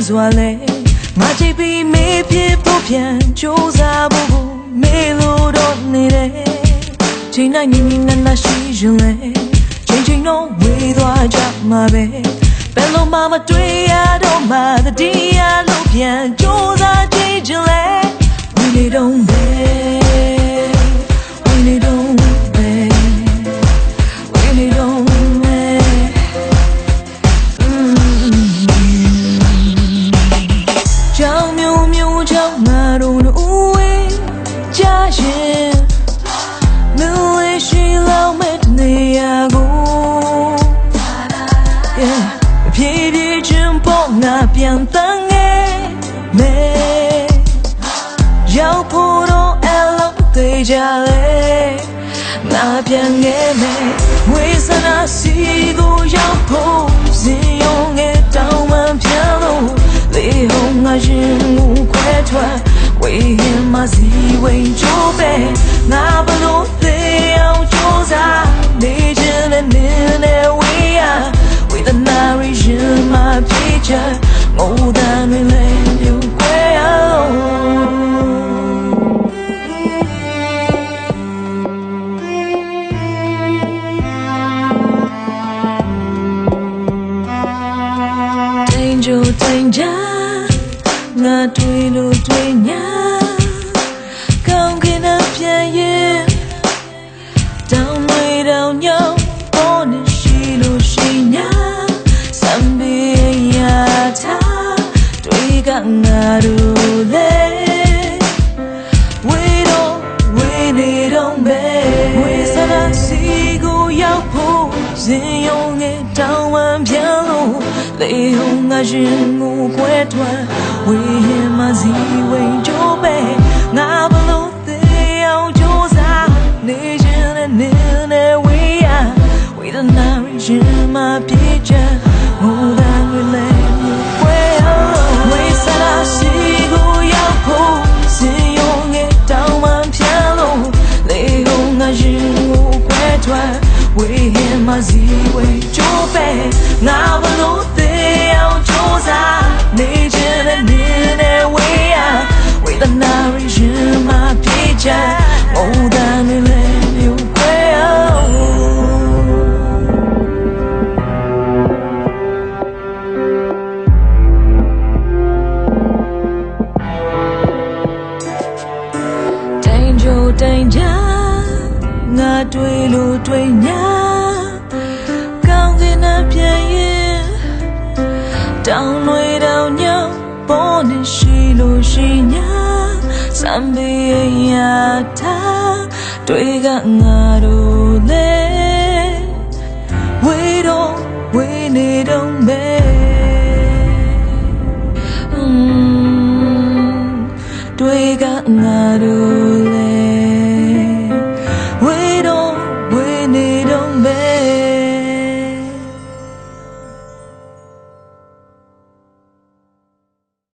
စွာလဲငါချိတ်ပြီးမေးပြဖို့ပြန်ကြိုးစားဖို့မေးလို့တော့နေတယ်ချိန်တိုင်းနေနေနာရှိရင်လဲချိန်တော့ဝေးသွားကြမှာပဲဘယ်လိုမှမတွေ့ရတော့မှတတိယလို့ပြန်ကြိုးစားကြည့်ချင်လဲ We need don't beg We need don't beg We need don't beg ကြောင်မျိုးမျိုးကြောင့်ငါတို့ဦးဝေးကြရင်မလေးရှိလောက်မဲ့နေရကိုဖြည်းဖြည်းချင်းပေါ်ငါပြန်တန်းငယ်မဲရောက်ဖို့တော့အလုံးသေးကြလေငါပြန်ငယ်မဲဝေးစနာစီကိုရောက်ဖို့စဉ်ယုံငယ်တောင်းမှပြန်လို့လေဟုံငါရင်ကိုခွဲထွက်ဝေးရင်မစီဝင်ကြိုးပဲငါဘလို့သေးအောင်ကြိုးစားနေခြင်းနဲ့နေနဲ့ဝေးရWith a narration my picture more than we let you go Danger danger nga twi lu twi nya Kaung kin a pian yin Down way down yo Born in shi lu shi nyaငါတို့လေဝေးတော့ဝေးနေတော့ပဲဝေးစရာစီကိုရောက်ဖို့စဉ်ယုံငယ်တောင်းဝမ်းပြန်လို့လေဟုံငါရင်ကိုခွဲထွက်ဝေးရင်မစီဝင်ကြိုးပဲငါဘလို့သေးအောင်ကြိုးစားနေခြင်းနဲ့နေနဲ့ဝေးရဝေးတဲ့နာရင်မပြေချာဟိုတာတွေလဲဝေးဝေးစရာစီကိုရောက်ဖို့စဉ်ယုံငယ်တောင်းမှပြန်လို့လေဟုံငါရင်ကိုခွဲထွက်ဝေးရင်မစီဝင်ကြိုးပဲငါဘလို့သေးအောင်ကြိုးစားနေခြင်းနဲ့နေနဲ့ဝေးရဝေးတဲ့နာရင်မပြေချာဟိုတာတွေလဲခွဲDanger ငါတွေ့လို့တွေ့ညာကောင်းကင်အပြည့်ရင်တောင်းလွေတောင်ညောင်းပေါ်နေရှိလို့ရှိညာစံပေးရတာတွေ့ကငါတို့လေဝေးတော့ဝေးနေတော့မဲတွေ့ကငါတို့